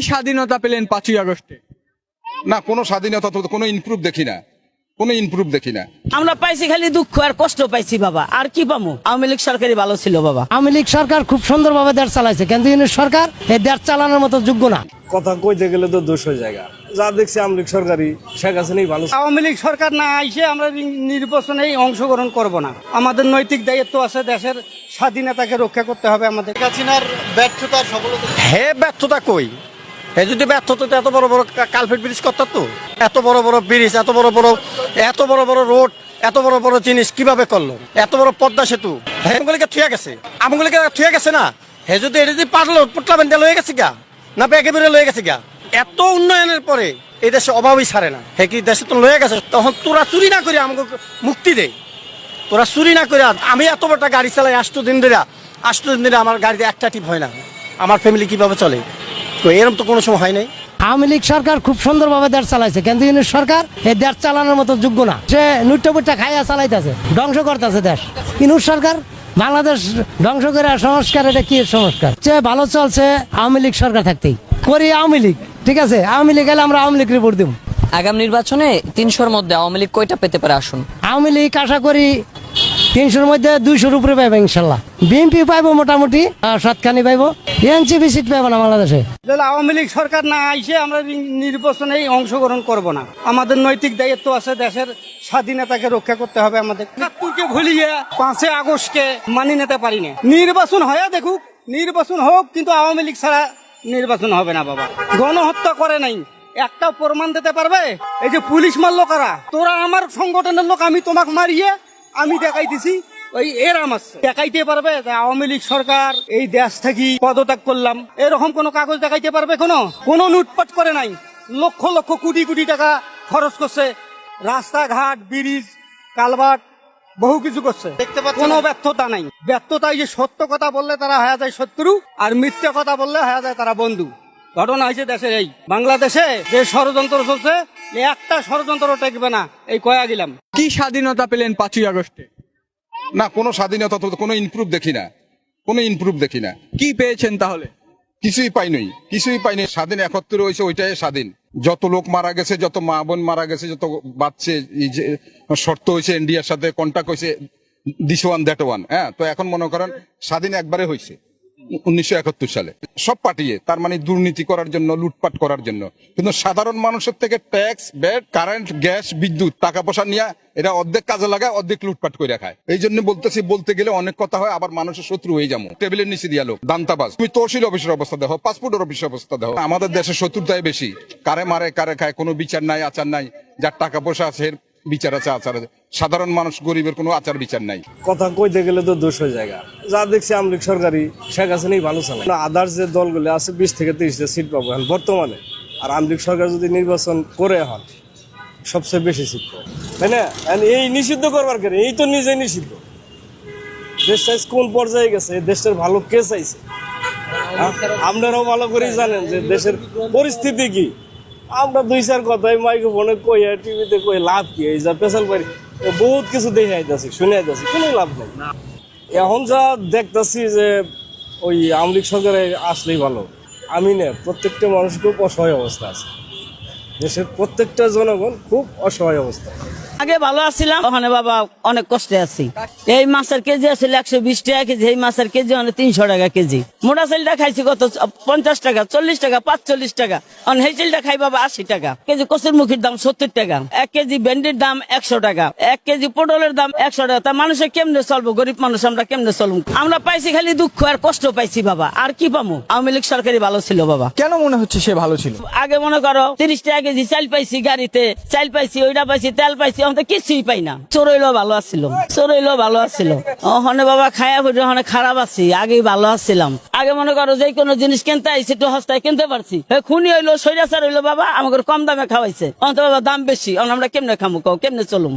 স্বাধীনতা পেলেন 5ই আগস্টে? না, কোনো স্বাধীনতা তো কোনো ইমপ্রুভ দেখি না, কোনো ইমপ্রুভ দেখি না। আমরা পাইছি খালি দুঃখ আর কষ্ট পাইছি বাবা, আর কি পামু? আওয়ামী লীগ সরকারই ভালো ছিল বাবা। আওয়ামী লীগ সরকার খুব সুন্দরভাবে দেশ চালাইছে, কিন্তু ইউনিট সরকার এই দেশ চালানোর মতো যোগ্য না। কথা কইতে গেলে তো 200 জায়গা যা দেখছি আওয়ামী লীগ সরকারই শেখ হাসিনাই ভালো। আওয়ামী লীগ সরকার না আইসে আমরা নির্বাচনে অংশগ্রহণ করব না। আমাদের নৈতিক দায়িত্ব আছে, দেশের স্বাধীনতাকে রক্ষা করতে হবে আমাদের। হাসিনার ব্যর্থতার সফলতা হে ব্যর্থতা কই? হে যদি ব্যর্থতা এত বড় বড় কালভেট ব্রিজ করত, তো এত বড় বড় ব্রিজ, এত বড় বড় রোড, এত বড় বড় জিনিস কিভাবে করলো? এত বড় পদ্মা সেতু হেগুলিকে থুয়ে গেছে, আমগুলিকে থুয়ে গেছে না? হে যদি এটা যদি পারলো পুটলাবেন লয়ে গেছে গা, না ব্যাগে বেড়ে লয়ে গেছে গা? এত উন্নয়নের পরে এই দেশে অভাবই ছাড়ে না। হে কি দেশে তো লয়ে গেছে, তখন তোরা চুরি না করে আমাকে মুক্তি দে। তোরা চুরি না করে, আমি এত বড়টা গাড়ি চালাই 8 দিন ধরে আমার গাড়িতে একটা টিপ হয় না। আমার ফ্যামিলি কিভাবে চলে? তো এরকম তো কোনো সময় হয় নাই। আওয়ামী লীগ সরকার খুব সুন্দরভাবে দেশ চালাইছে, কিন্তু ইউনিট সরকার এই দেশ চালানোর মতো যোগ্য না। সে নুট্টা খাইয়া চালাইতেছে, ধ্বংস করতেছে দেশ। ইউনিট সরকার বাংলাদেশ ধ্বংস করে সংস্কার, এটা কি সংস্কার? সে ভালো চলছে আওয়ামী লীগ সরকার থাকতেই। করি আওয়ামী লীগ, ঠিক আছে, আওয়ামী লীগ এলে আমরা আওয়ামী লীগ রিপোর্ট দিব। আগামী নির্বাচনে 300-র মধ্যে আওয়ামী লীগ কয়টা পেতে পারে আসুন? আওয়ামী লীগ আশা করি 300-র মধ্যে 200-র উপরে পাইবে ইনশাল্লাহ। বিএনপি পাইবো মোটামুটি 7খানি পাইবো, এনসিপি সিট পাইবো না বাংলাদেশে। আওয়ামী লীগ সরকার না আইসে আমরা নির্বাচনে অংশগ্রহণ করব না। আমাদের নৈতিক দায়িত্ব আছে, দেশের স্বাধীনতাকে রক্ষা করতে হবে আমাদের। ৭১কে ভুলিয়ে 5ই আগস্টকে মানি নিতে পারি না। নির্বাচন হয়ে দেখুক, নির্বাচন হোক, কিন্তু আওয়ামী লীগ ছাড়া নির্বাচন হবে না বাবা। গণহত্যা করে নাই, একটা প্রমাণ দিতে পারবে? এই যে পুলিশ মারলো কারা? তোরা আমার সংগঠনের লোক, আমি তোমাকে মারিয়ে আমি দেখাই দিছি, ওই এরাম আছে। দেখাইতে পারবে আওয়ামী লীগ সরকার এই দেশ থেকে পদত্যাগ করলাম, এরকম কোন কাগজ দেখাইতে পারবে? কোনো লুটপাট করে নাই। লক্ষ লক্ষ কোটি কোটি টাকা খরচ করছে, রাস্তাঘাট, ব্রিজ, কালভার্ট, বহু কিছু করছে। কোনো ব্যর্থতা নাই। ব্যর্থতা এই যে সত্য কথা বললে তারা হয়ে যায় শত্রু, আর মিথ্যা কথা বললে হয়ে যায় তারা বন্ধু। ঘটনা হয়েছে দেশের এই বাংলাদেশে যে ষড়যন্ত্র চলছে, একটা ষড়যন্ত্র টেকবে না, এই কয়া গেলাম। কি স্বাধীনতা পেলেন 5ই আগস্টে? না, কোনো স্বাধীনতা তো কোনো ইমপ্রুভ দেখি না, কোনো ইমপ্রুভ দেখি না। কি পেয়েছেন তাহলে? কিছুই পাইনি। স্বাধীন 71 হয়েছে, ওইটাই স্বাধীন। যত লোক মারা গেছে, যত মা বোন মারা গেছে, যত বাচ্চে শর্ত হয়েছে, ইন্ডিয়ার সাথে কন্ট্যাক্ট হয়েছে, দিস ওয়ান দ্যাট ওয়ান। হ্যাঁ, তো এখন মনে করেন স্বাধীন একবারে হয়েছে 1971 সালে। সব পাঠিয়ে, তার মানে দুর্নীতি করার জন্য, লুটপাট করার জন্য। কিন্তু সাধারণ মানুষের থেকে ট্যাক্স, ভ্যাট, কারেন্ট, গ্যাস, বিদ্যুৎ, টাকা পয়সা নিয়ে এটা অর্ধেক কাজে লাগায়, অর্ধেক লুটপাট করে খায়। এই জন্য বলতে গেলে অনেক কথা হয়, আবার মানুষের শত্রু হয়ে যাবো। টেবিলের নিচে দিয়া লোক দান্তাবাজ। তুমি তহসিল অফিসের অবস্থা দেখো, পাসপোর্টের অফিসের অবস্থা দেখো। আমাদের দেশের শত্রুতাই বেশি, কারে মারে কারে খায়, কোনো বিচার নাই, আচার নাই। যার টাকা পয়সা আছে বিচার আছে, আচার আছে। সাধারণ মানুষ, গরিবের কোনো আচার বিচার নাই। কথা কইতে গেলে তো 200 জায়গা যা দেখছি আওয়ামী লীগ সরকারই শেখ হাসিনাই ভালো চালায়। আদার্স যে দলগুলো আছে 20 থেকে 30টা সিট পাবো এখন বর্তমানে। আর আওয়ামী লীগ সরকার যদি নির্বাচন করে হন, সবচেয়ে বেশি সিট পাবে, তাই না? এই নিষিদ্ধ করবার কেন? এই তো নিজেই নিষিদ্ধ। দেশটা কোন পর্যায়ে গেছে, দেশের ভালো কে চাইছে? আপনারাও ভালো করেই জানেন যে দেশের পরিস্থিতি কি। আমরা 2-4 কথাই মাইক্রোফোনে কই, টিভিতে কই, লাভ কি? এই যা পেশাল পারি বহুত কিছু দেখে আইতাছি, শুনে আইতাছি, কোনো লাভ নাই। এখন যা দেখতেছি যে ওই আওয়ামী লীগ সরকারে আসলেই ভালো। আমি না, প্রত্যেকটা মানুষ খুব অসহায় অবস্থা আছে, দেশের প্রত্যেকটা জনগণ খুব অসহায় অবস্থা। আগে ভালো আছিলাম, ওখানে বাবা অনেক কষ্টে আছি। এই মাছের কেজি আসলে 120 টাকা কেজি, এই মাছের কেজি মানে 300 টাকা কেজি। মোটা চালটা খাইছি কত 50 টাকা, 40 টাকা, 45 টাকা। এই চালটা খাই বাবা 80 টাকা কেজি। কচুর মুখির দাম 70 টাকা, 1 কেজি ভেন্ডির দাম 100 টাকা, 1 কেজি পটলের দাম 100 টাকা। তা মানুষে কেমনে চলবো? গরিব মানুষ আমরা কেমনে চলবো? আমরা পাইছি খালি দুঃখ আর কষ্ট পাইছি বাবা, আর কি পামু? আওয়ামী লীগ সরকারই ভালো ছিল বাবা। কেন মনে হচ্ছে সে ভালো ছিল? আগে মনে করো 30 টাকা কেজি চাল পাইছি, গাড়িতে চাল পাইছি, ওইটা পাইছি, তেল পাইছি, কিছুই পাই না। চোরইলো ভালো আসছিল, ওখানে বাবা খায়া ফুটে ওখানে খারাপ আছি। আগেই ভালো আসছিলাম। আগে মনে করো যে কোনো জিনিস কিনতে আইসি, একটু হস্তায় কিনতে পারছি। খুনি হইলো, সৈরাচার হইলো বাবা, আমাকে কম দামে খাওয়াইছে। অন্ত বাবা দাম বেশি, আমরা কেমনে খামু, কেমনে চলুম?